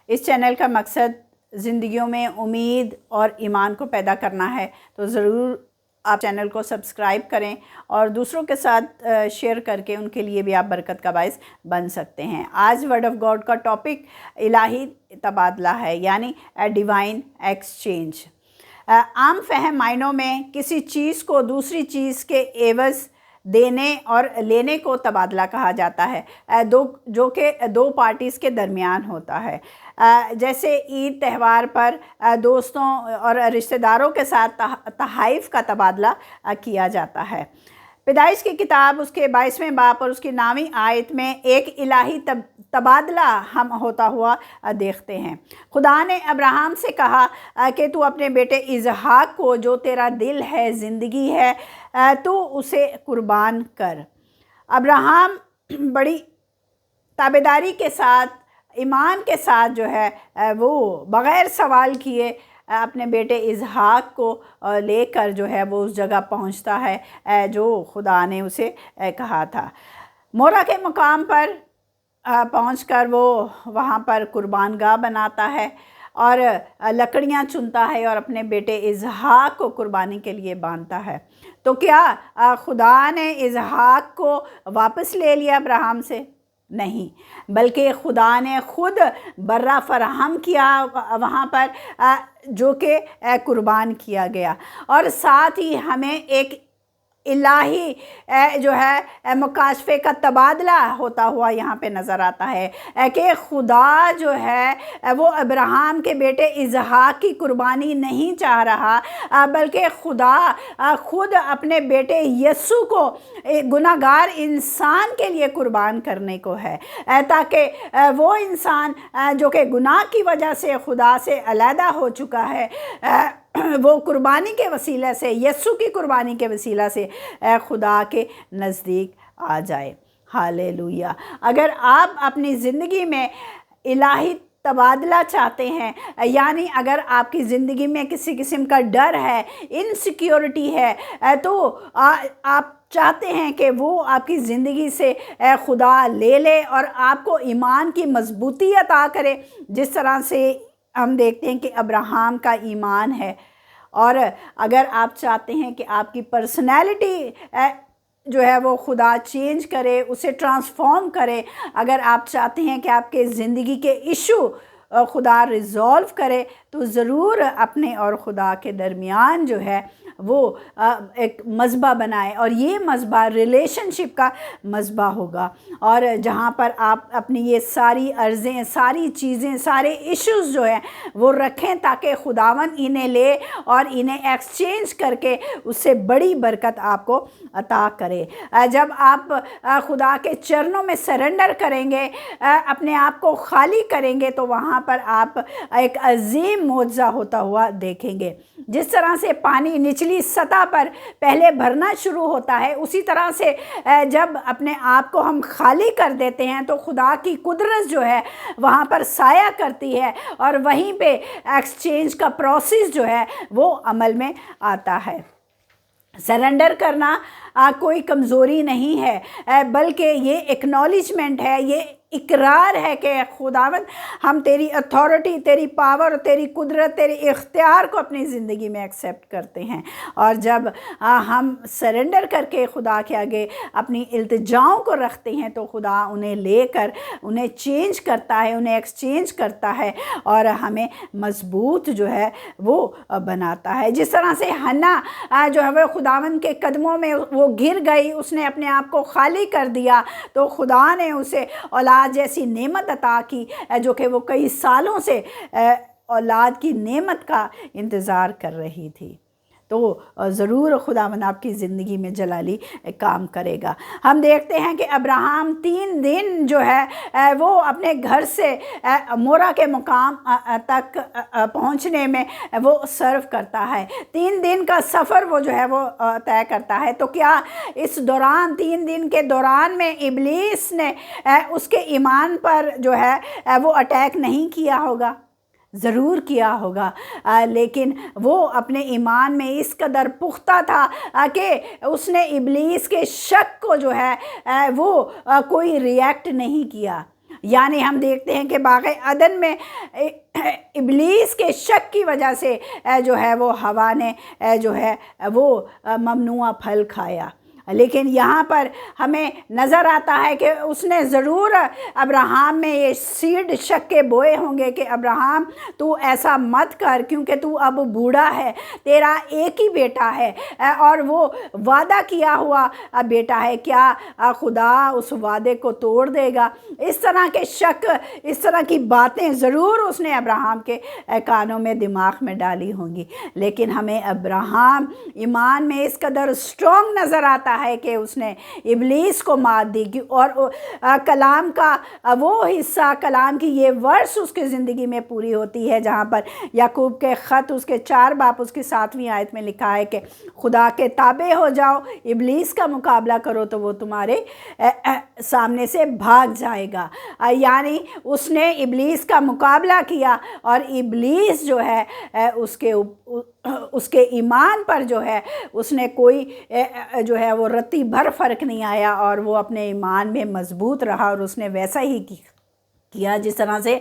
اس channel کا مقصد زندگیوں میں امید اور ایمان کو پیدا کرنا ہے، تو ضرور آپ چینل کو سبسکرائب کریں اور دوسروں کے ساتھ شیئر کر کے ان کے لیے بھی آپ برکت کا باعث بن سکتے ہیں۔ آج ورڈ آف گاڈ کا ٹاپک الہی تبادلہ ہے، یعنی ڈیوائن ایکسچینج۔ عام فہم معنوں میں کسی چیز کو دوسری چیز کے عوض دینے اور لینے کو تبادلہ کہا جاتا ہے، جو کہ دو پارٹیز کے درمیان ہوتا ہے۔ جیسے عید تہوار پر دوستوں اور رشتہ داروں کے ساتھ تحائف کا تبادلہ کیا جاتا ہے۔ پیدائش کی کتاب اس کے 22ویں باب اور اس کی 9ویں آیت میں ایک الہی تبادلہ ہم ہوتا ہوا دیکھتے ہیں۔ خدا نے ابراہیم سے کہا کہ تو اپنے بیٹے اسحاق کو جو تیرا دل ہے، زندگی ہے، تو اسے قربان کر۔ ابراہیم بڑی تابعداری کے ساتھ، ایمان کے ساتھ جو ہے وہ بغیر سوال کیے اپنے بیٹے اسحاق کو لے کر جو ہے وہ اس جگہ پہنچتا ہے جو خدا نے اسے کہا تھا۔ مورا کے مقام پر پہنچ کر وہ وہاں پر قربان گاہ بناتا ہے اور لکڑیاں چنتا ہے اور اپنے بیٹے اسحاق کو قربانی کے لیے باندھتا ہے۔ تو کیا خدا نے اسحاق کو واپس لے لیا ابراہیم سے؟ نہیں، بلکہ خدا نے خود برہ فراہم کیا وہاں پر جو کہ قربان کیا گیا، اور ساتھ ہی ہمیں ایک الہی جو ہے مکاشفے کا تبادلہ ہوتا ہوا یہاں پہ نظر آتا ہے کہ خدا جو ہے وہ ابراہیم کے بیٹے اسحاق کی قربانی نہیں چاہ رہا، بلکہ خدا خود اپنے بیٹے یسوع کو گناہ گار انسان کے لیے قربان کرنے کو ہے، تاکہ وہ انسان جو کہ گناہ کی وجہ سے خدا سے علیحدہ ہو چکا ہے، وہ قربانی کے وسیلے سے، یسوع کی قربانی کے وسیلہ سے خدا کے نزدیک آ جائے۔ ہالےلویا۔ اگر آپ اپنی زندگی میں الہی تبادلہ چاہتے ہیں، یعنی اگر آپ کی زندگی میں کسی قسم کا ڈر ہے، انسیکیورٹی ہے، تو آپ چاہتے ہیں کہ وہ آپ کی زندگی سے خدا لے لے اور آپ کو ایمان کی مضبوطی عطا کرے، جس طرح سے ہم دیکھتے ہیں کہ ابراہیم کا ایمان ہے۔ اور اگر آپ چاہتے ہیں کہ آپ کی پرسنالٹی جو ہے وہ خدا چینج کرے، اسے ٹرانسفارم کرے، اگر آپ چاہتے ہیں کہ آپ کے زندگی کے ایشو خدا ریزولو کرے، تو ضرور اپنے اور خدا کے درمیان جو ہے وہ ایک مذبح بنائے، اور یہ مذبح ریلیشن شپ کا مذبح ہوگا، اور جہاں پر آپ اپنی یہ ساری عرضیں، ساری چیزیں، سارے ایشوز جو ہیں وہ رکھیں، تاکہ خداوند انہیں لے اور انہیں ایکسچینج کر کے اس سے بڑی برکت آپ کو عطا کرے۔ جب آپ خدا کے چرنوں میں سرنڈر کریں گے، اپنے آپ کو خالی کریں گے، تو وہاں پر آپ ایک عظیم معجزہ ہوتا ہوا دیکھیں گے۔ جس طرح سے پانی نچلی سطح پر پہلے بھرنا شروع ہوتا ہے، اسی طرح سے جب اپنے آپ کو ہم خالی کر دیتے ہیں تو خدا کی قدرت جو ہے وہاں پر سایہ کرتی ہے، اور وہیں پہ ایکسچینج کا پروسیس جو ہے وہ عمل میں آتا ہے۔ سرنڈر کرنا کوئی کمزوری نہیں ہے، بلکہ یہ ایکنالجمنٹ ہے، یہ اقرار ہے کہ خداوند ہم تیری اتھارٹی، تیری پاور، تیری قدرت، تیری اختیار کو اپنی زندگی میں ایکسیپٹ کرتے ہیں، اور جب ہم سرنڈر کر کے خدا کے آگے اپنی التجاؤں کو رکھتے ہیں تو خدا انہیں لے کر انہیں چینج کرتا ہے، انہیں ایکسچینج کرتا ہے، اور ہمیں مضبوط جو ہے وہ بناتا ہے۔ جس طرح سے حنا جو ہے وہ خداوند کے قدموں میں وہ گر گئی، اس نے اپنے آپ کو خالی کر دیا، تو خدا نے اسے اولاد جیسی نعمت عطا کی، جو کہ وہ کئی سالوں سے اولاد کی نعمت کا انتظار کر رہی تھی۔ تو ضرور خداوند آپ کی زندگی میں جلالی کام کرے گا۔ ہم دیکھتے ہیں کہ ابراہیم 3 دن جو ہے وہ اپنے گھر سے مورا کے مقام تک پہنچنے میں وہ سرو کرتا ہے، 3 دن کا سفر وہ جو ہے وہ طے کرتا ہے۔ تو کیا اس دوران 3 دن کے دوران میں ابلیس نے اس کے ایمان پر جو ہے وہ اٹیک نہیں کیا ہوگا؟ ضرور کیا ہوگا، لیکن وہ اپنے ایمان میں اس قدر پختہ تھا کہ اس نے ابلیس کے شک کو جو ہے وہ کوئی ریئیکٹ نہیں کیا۔ यानी हम देखते हैं कि बाग़ अदन में इब्लीस के शक की वजह से जो है वो हवा ने जो है वो ममनुआ फल खाया। लेकिन यहाँ पर हमें नज़र आता है कि उसने ज़रूर अब्राहम में ये सीड शक के बोए होंगे कि अब्राहम तू ऐसा मत कर, क्योंकि तू अब बूढ़ा है, तेरा एक ही बेटा है और वो वादा किया हुआ बेटा है, क्या खुदा उस वादे को तोड़ देगा? इस तरह के शक, इस तरह की बातें ज़रूर उसने अब्राहम के कानों में, दिमाग में डाली होंगी। लेकिन हमें अब्राहम ईमान में इस कदर स्ट्रॉन्ग नज़र आता है कि उसने इब्लीस को मात दी और कलाम का वो हिस्सा, कलाम की ये वर्ष उसकी ज़िंदगी में पूरी होती है जहाँ पर याकूब के ख़त उसके 4 बाब उसकी 7वीं आयत में लिखा है कि खुदा के ताबे हो जाओ, इब्लीस का मुकाबला करो तो वो तुम्हारे सामने से भाग जाएगा। यानी उसने इब्लीस का मुकाबला किया और इब्लीस जो है उसके ईमान पर जो है उसने कोई जो है वो रत्ती भर फ़र्क नहीं आया और वो अपने ईमान में मज़बूत रहा और उसने वैसा ही किया जिस तरह से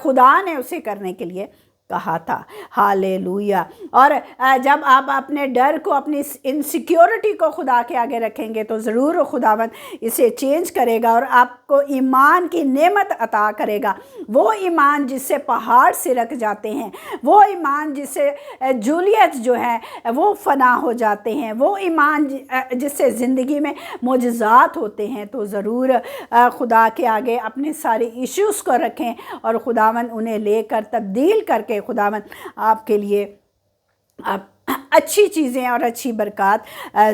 खुदा ने उसे करने के लिए कहा था। हालेलुया। और जब आप अपने डर को, अपनी इनसिक्योरिटी को खुदा के आगे रखेंगे तो ज़रूर खुदावंद इसे चेंज करेगा और आपको ईमान की नेमत अता करेगा। वो ईमान जिससे पहाड़ सिरक जाते हैं, वो ईमान जिससे जूलियत जो है वो फना हो जाते हैं, वो ईमान जिससे ज़िंदगी में मोजज़ात होते हैं, तो ज़रूर खुदा के आगे अपने सारे इश्यूज़ को रखें और खुदावंद उन्हें लेकर तब्दील करके खुदावंद आपके लिए आप अच्छी चीज़ें और अच्छी बरकत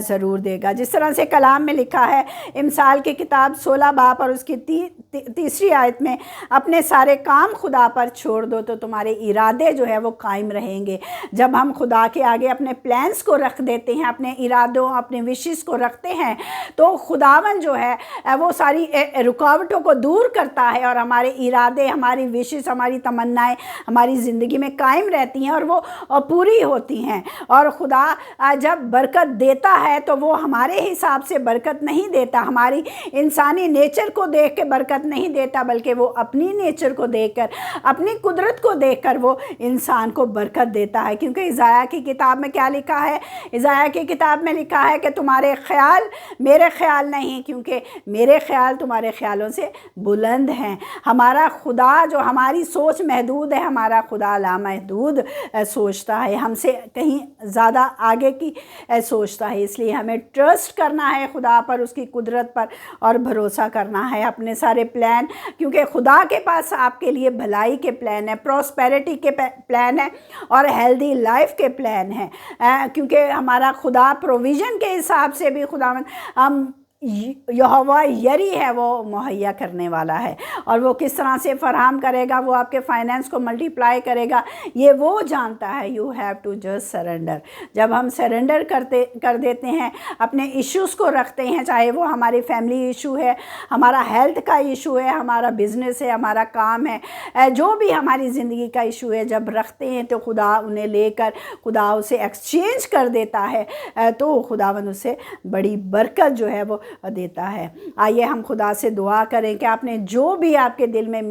ज़रूर देगा। जिस तरह से कलाम में लिखा है, इमसाल की किताब 16 बाब और उसकी तीसरी आयत में, अपने सारे काम खुदा पर छोड़ दो तो तुम्हारे इरादे जो है वो कायम रहेंगे। जब हम खुदा के आगे अपने प्लान्स को रख देते हैं, अपने इरादों, अपने विशेस को रखते हैं, तो खुदावन जो है वो सारी रुकावटों को दूर करता है और हमारे इरादे, हमारी विशेस, हमारी तमन्नाएं हमारी ज़िंदगी में कायम रहती हैं और वो पूरी होती हैं। और खुदा जब बरकत देता है तो वो हमारे हिसाब से बरकत नहीं देता, हमारी इंसानी नेचर को देख के बरकत नहीं देता, बल्कि वो अपनी नेचर को देखकर, अपनी कुदरत को देखकर वो इंसान को बरकत देता है। क्योंकि इज़ाया की किताब में क्या लिखा है? इज़ाया की किताब में लिखा है कि तुम्हारे ख्याल मेरे ख्याल नहीं, क्योंकि मेरे ख्याल तुम्हारे ख्यालों से बुलंद हैं। हमारा खुदा जो, हमारी सोच महदूद है, हमारा खुदा लामहदूद सोचता है, हमसे कहीं ज़्यादा आगे की सोचता है। इसलिए हमें ट्रस्ट करना है खुदा पर, उसकी कुदरत पर, और भरोसा करना है अपने सारे प्लान, क्योंकि खुदा के पास आपके लिए भलाई के प्लान है, प्रॉस्पेरिटी के प्लान है और हेल्दी लाइफ के प्लान है। क्योंकि हमारा खुदा प्रोविज़न के हिसाब से भी खुदा हम यहोवा यरी है, वो मुहैया करने वाला है और वो किस तरह से फराहम करेगा, वो आपके फाइनेंस को मल्टीप्लाई करेगा, ये वो जानता है। You have to just surrender. जब हम सरेंडर कर देते हैं, अपने इश्यूज़ को रखते हैं, चाहे वो हमारी फैमिली इशू है, हमारा हेल्थ का इशू है, हमारा बिजनेस है, हमारा काम है, जो भी हमारी ज़िंदगी का इशू है, जब रखते हैं तो खुदा उन्हें लेकर, खुदा उसे एक्सचेंज कर देता है, तो खुदावन उसे बड़ी बरकत जो है वो देता है। आइए हम खुदा से दुआ करें कि आपने जो भी आपके दिल में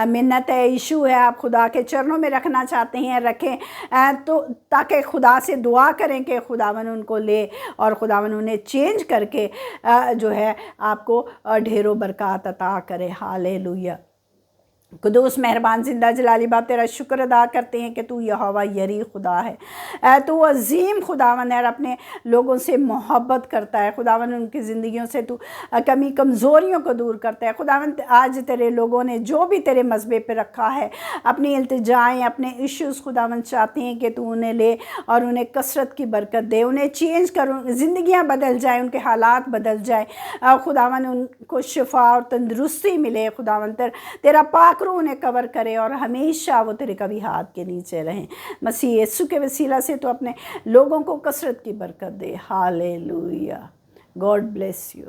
मिन्नत है, इशू है, आप खुदा के चरणों में रखना चाहते हैं, रखें, तो ताकि खुदा से दुआ करें कि खुदावन उनको ले और खुदावन उन्हें चेंज करके जो है आपको ढेरों बरकत अता करे। हालेलुया। कुदूस मेहरबान जिंदा जलाली बाप, तेरा शुक्र अदा करते हैं कि तू यहोवा यरी खुदा है, तू अजीम खुदावन है और अपने लोगों से मोहब्बत करता है। खुदावन उनकी ज़िंदगियों से तू कमी कमज़ोरियों को दूर करता है। खुदावन आज तेरे लोगों ने जो भी तेरे मज़बे पे रखा है, अपनी इल्तिजाएँ, अपने इश्यूज़, खुदावन चाहते हैं कि तू उन्हें ले और उन्हें कसरत की बरकत दे, उन्हें चेंज कर, ज़िंदगियाँ बदल जाए, उनके हालात बदल जाए। खुदावन उनको शिफा और तंदरुस्ती मिले। खुदावन तेरा पाक उन्हें कवर करे और हमेशा वो तेरे कभी हाथ के नीचे रहें। मसीह यीशु के वसीला से तो अपने लोगों को कसरत की बरकत दे। हालेलुया। God bless you.